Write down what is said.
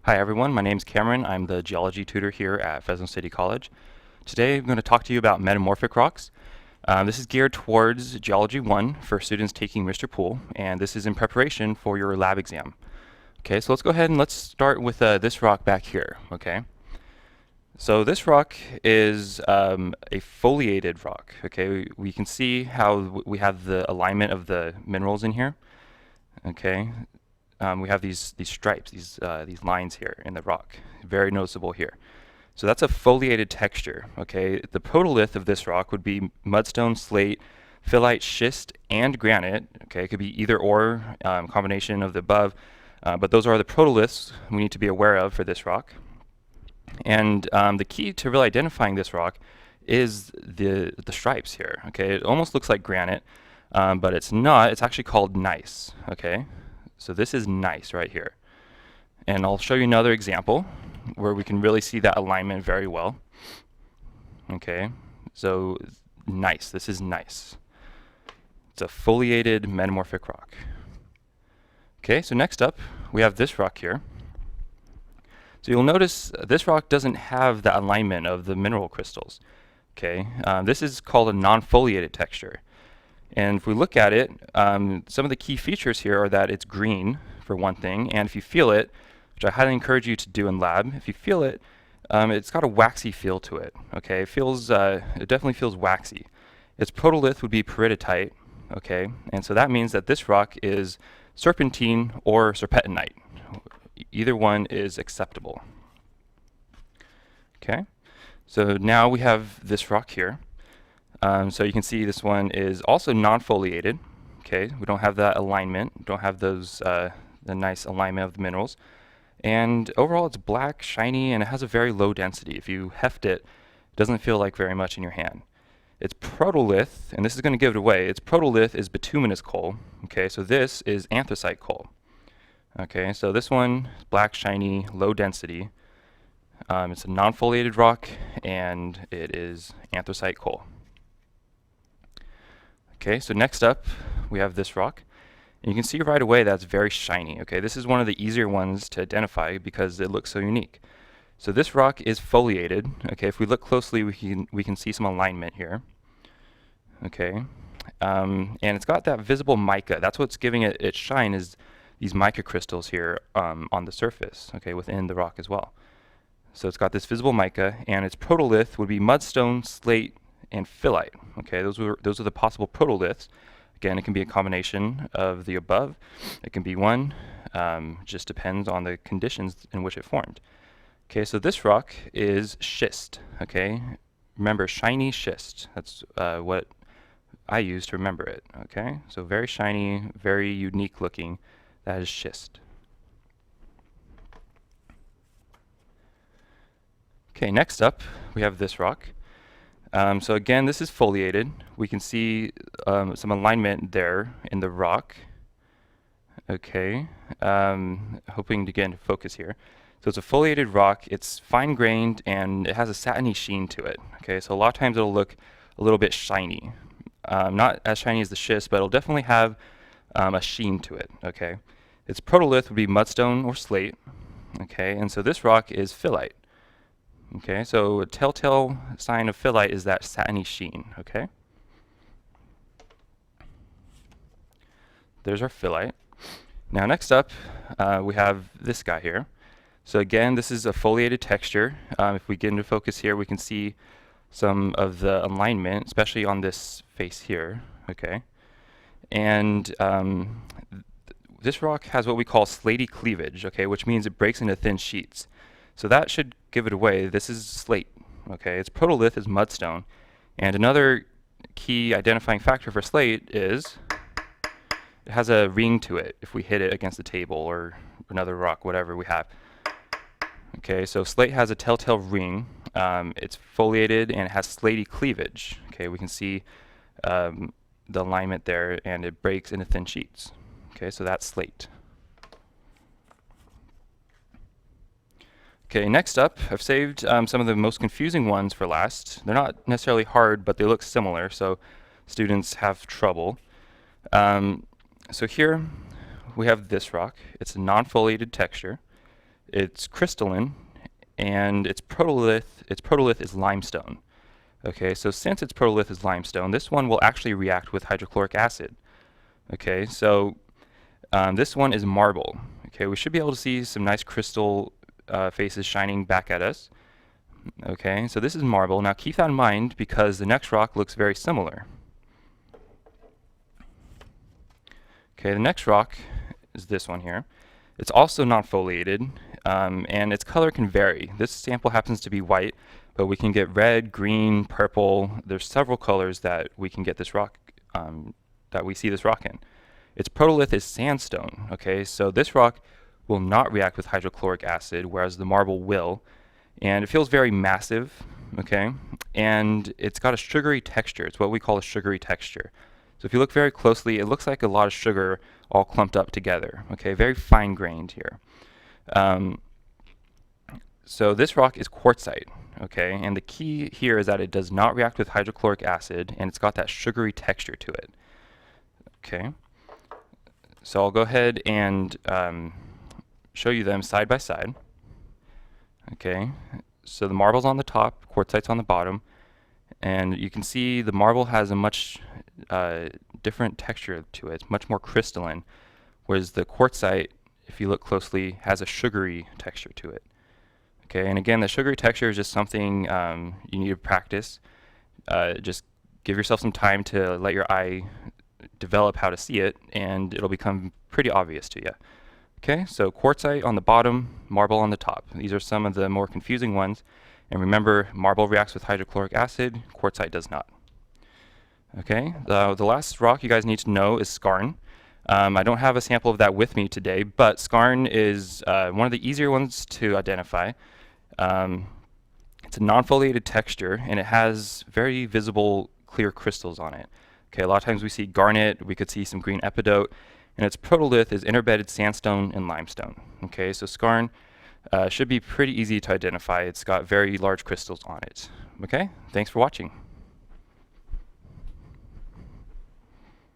Hi everyone, my name is Cameron. I'm the geology tutor here at Fresno City College. Today I'm going to talk to you about metamorphic rocks. This is geared towards Geology 1 for students taking Mr. Poole, and this is in preparation for your lab exam. Okay, so let's go ahead and let's start with this rock back here, okay? So this rock is a foliated rock, okay? We can see how we have the alignment of the minerals in here, okay? We have these stripes, these lines here in the rock, very noticeable here. So that's a foliated texture. Okay, the protolith of this rock would be mudstone, slate, phyllite, schist, and granite. Okay, it could be either or, combination of the above, but those are the protoliths we need to be aware of for this rock. And the key to really identifying this rock is the stripes here. Okay, it almost looks like granite, but it's not. It's actually called gneiss. Okay. So this is gneiss right here. And I'll show you another example where we can really see that alignment very well. Okay, so gneiss, this is gneiss. It's a foliated metamorphic rock. Okay, so next up, we have this rock here. So you'll notice this rock doesn't have the alignment of the mineral crystals. Okay, this is called a non-foliated texture. And if we look at it, some of the key features here are that it's green, for one thing, and if you feel it, which I highly encourage you to do in lab, if you feel it, it's got a waxy feel to it. Okay, it definitely feels waxy. Its protolith would be peridotite. Okay, and so that means that this rock is serpentine or serpentinite. Either one is acceptable. Okay, so now we have this rock here. So you can see this one is also non-foliated. Okay, we don't have that alignment, don't have those the nice alignment of the minerals. And overall it's black, shiny, and it has a very low density. If you heft it, it doesn't feel like very much in your hand. Its protolith, and this is going to give it away, its protolith is bituminous coal. Okay, so this is anthracite coal. Okay, so this one is black, shiny, low density. It's a non-foliated rock, and it is anthracite coal. Okay, so next up we have this rock. And you can see right away that's very shiny. Okay, this is one of the easier ones to identify because it looks so unique. So this rock is foliated. Okay, if we look closely, we can see some alignment here. Okay, and it's got that visible mica. That's what's giving it its shine, is these mica crystals here on the surface. Okay, within the rock as well. So it's got this visible mica, and its protolith would be mudstone, slate, and phyllite. Okay, those are the possible protoliths. Again, it can be a combination of the above. It can be one. Just depends on the conditions in which it formed. Okay, so this rock is schist. Okay, remember, shiny schist. That's what I use to remember it. Okay, so very shiny, very unique looking. That is schist. Okay, next up we have this rock. So again, this is foliated. We can see some alignment there in the rock. Okay, hoping to get into focus here. So it's a foliated rock. It's fine-grained and it has a satiny sheen to it. Okay, so a lot of times it'll look a little bit shiny. Not as shiny as the schist, but it'll definitely have a sheen to it. Okay, its protolith would be mudstone or slate. Okay, and so this rock is phyllite. Okay, so a telltale sign of phyllite is that satiny sheen. Okay, there's our phyllite. Now next up, we have this guy here. So again, this is a foliated texture. If we get into focus here, we can see some of the alignment, especially on this face here. Okay, and this rock has what we call slaty cleavage. Okay, which means it breaks into thin sheets. So that should give it away. This is slate. Okay, its protolith is mudstone. And another key identifying factor for slate is it has a ring to it if we hit it against the table or another rock, whatever we have. Okay, so slate has a telltale ring. It's foliated and it has slaty cleavage. Okay, we can see the alignment there, and it breaks into thin sheets. Okay, so that's slate. Okay, next up, I've saved some of the most confusing ones for last. They're not necessarily hard, but they look similar, so students have trouble. So here we have this rock. It's a non-foliated texture. It's crystalline, and its protolith is limestone. Okay, so since its protolith is limestone, this one will actually react with hydrochloric acid. Okay, so this one is marble. Okay, we should be able to see some nice crystal faces shining back at us. Okay, so this is marble. Now keep that in mind because the next rock looks very similar. Okay, the next rock is this one here. It's also non-foliated, and its color can vary. This sample happens to be white, but we can get red, green, purple. There's several colors that we can get this rock, that we see this rock in. Its protolith is sandstone. Okay, so this rock will not react with hydrochloric acid, whereas the marble will. And it feels very massive, okay? And it's got a sugary texture. It's what we call a sugary texture. So if you look very closely, it looks like a lot of sugar all clumped up together, okay? Very fine-grained here. So this rock is quartzite, okay? And the key here is that it does not react with hydrochloric acid, and it's got that sugary texture to it, okay? So I'll go ahead and show you them side by side. Okay, so the marble's on the top, quartzite's on the bottom, and you can see the marble has a much different texture to it. It's much more crystalline, whereas the quartzite, if you look closely, has a sugary texture to it. Okay, and again, the sugary texture is just something you need to practice. Just give yourself some time to let your eye develop how to see it, and it'll become pretty obvious to you. Okay, so quartzite on the bottom, marble on the top. These are some of the more confusing ones. And remember, marble reacts with hydrochloric acid, quartzite does not. Okay, the last rock you guys need to know is skarn. I don't have a sample of that with me today, but skarn is one of the easier ones to identify. It's a non-foliated texture, and it has very visible clear crystals on it. Okay, a lot of times we see garnet, we could see some green epidote, and its protolith is interbedded sandstone and limestone. Okay, so skarn should be pretty easy to identify. It's got very large crystals on it. Okay, thanks for watching.